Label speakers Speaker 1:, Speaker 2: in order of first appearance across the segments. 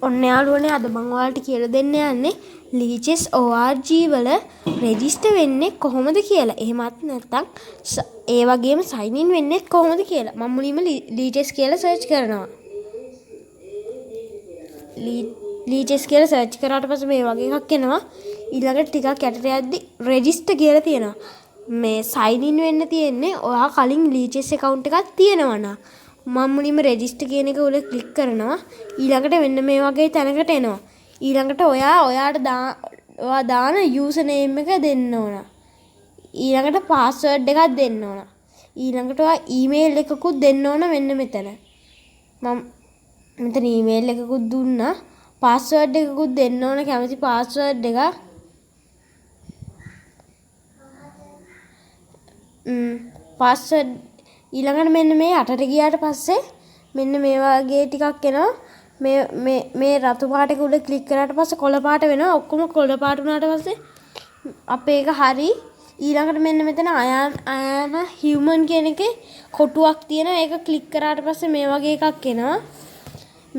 Speaker 1: ඔන්න යාළුවනේ අද මම ඔයාලට කියලා දෙන්න යන්නේ ලීචෙස් ORG වල රෙජිස්ටර් වෙන්නේ කොහොමද කියලා. එහෙමත් නැත්නම් ඒ වගේම සයින් ඉන් වෙන්නේ කොහොමද කියලා. මම මුලින්ම ලීචෙස් කියලා සර්ච් කරනවා. ලීචෙස් කියලා සර්ච් කරාට පස්සේ මේ වගේ එකක් එනවා. ඊළඟට ටිකක් යටට යද්දි රෙජිස්ටර් කියලා තියෙනවා. මේ සයින් ඉන් වෙන්න තියෙන්නේ ඔයා කලින් ලීචෙස් account එකක් තියෙනවා නම්. මම මුලින්ම රෙජිස්ටර් කියන එක උඩ ක්ලික් කරනවා. ඊළඟට මෙන්න මේ වගේ තැනකට එනවා. ඊළඟට ඔයාට දාන යූසර් නේම් එක දෙන්න ඕන. ඊළඟට පාස්වර්ඩ් එකක් දෙන්න ඕන. ඊළඟට ඔයා ඊමේල් එකකුත් දෙන්න ඕන මෙන්න මෙතන. මම මෙතන ඊමේල් එකකුත් දුන්නා. පාස්වර්ඩ් එකකුත් දෙන්න ඕන කැමති පාස්වර්ඩ් එක. පාස්වර්ඩ් ඊළඟට මෙන්න මේ අටට ගියාට පස්සේ මෙන්න මේ වගේ ටිකක් එනවා. මේ රතු පාට එක උඩ ක්ලික් කරාට පස්සේ කොළ පාට වෙනවා. ඔක්කොම කොළ පාට වුණාට පස්සේ අපේ එක හරි. ඊළඟට මෙන්න මෙතන අයන හියුමන් කියන එකේ කොටුවක් තියෙනවා. ඒක ක්ලික් කරාට පස්සේ මේ වගේ එකක් එනවා.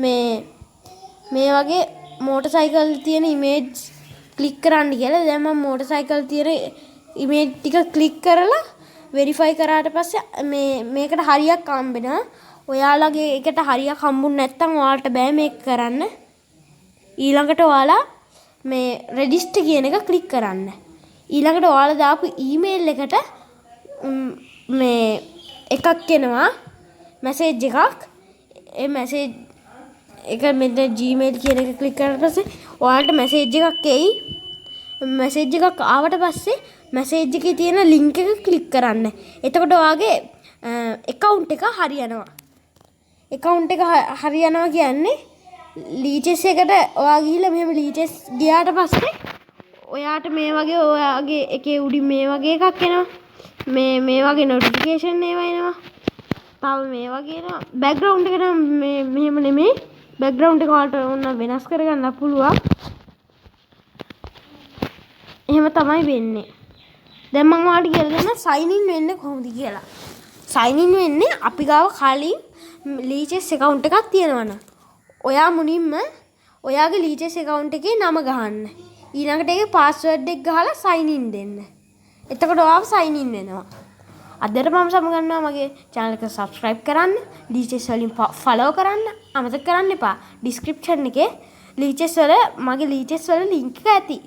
Speaker 1: මේ වගේ මෝටර් සයිකල් තියෙන ඉමේජ් ක්ලික් කරන්න කියලා. දැන් මම මෝටර් සයිකල් තියෙන ඉමේජ් ටික ක්ලික් කරලා වෙරිෆයි කරාට පස්සේ මේකට හරියක් හම්බෙනවා. ඔයාලගේ එකට හරියක් හම්බුනේ නැත්නම් ඔයාලට බෑ මේක කරන්න. ඊළඟට ඔයාලා මේ රෙජිස්ටර් කියන එක ක්ලික් කරන්න. ඊළඟට ඔයාලා දාපු ඊමේල් එකට මේ එකක් එනවා මැසේජ් එකක්. ඒ මැසේජ් එක මෙතන Gmail කියන එක ක්ලික් කරාට පස්සේ ඔයාලට මැසේජ් එකක් එයි. මැසේජ් එකක් ආවට පස්සේ මැසේජ් එකේ තියෙන ලින්ක් එක ක්ලික් කරන්න. එතකොට ඔයාගේ account එක හරියනවා. account එක හරියනවා කියන්නේ ලීචෙස් එකට ඔයා ගිහිල්ලා මෙහෙම ලීචෙස් ගියාට පස්සේ ඔයාට මේ වගේ ඔයාගේ එකේ උඩින් මේ වගේ එකක් එනවා. මේ වගේ notification ඒවා එනවා. තව මේ වගේ එනවා. background එක නම් මෙහෙම නෙමෙයි. background එක වලට ඕන වෙනස් කරගන්න පුළුවන්. එහෙම තමයි වෙන්නේ. දැන් මම ඔයාලට කියලා දෙන්න සයින් ඉන් වෙන්නේ කොහොමද කියලා. සයින් ඉන් වෙන්නේ අපි ගාව කලින් ලීචෙස් account එකක් තියෙනවනම්. ඔයා මුලින්ම ඔයාගේ ලීචෙස් account එකේ නම ගහන්න. ඊළඟට ඒකේ password එක ගහලා සයින් ඉන් දෙන්න. එතකොට ඔයාව සයින් ඉන් වෙනවා. අදට මම සමගන්නවා මගේ channel එක subscribe කරන්න, ලීචෙස් වලින් follow කරන්න අමතක කරන්න එපා. description එකේ ලීචෙස් වල මගේ ලීචෙස් වල link එක ඇති.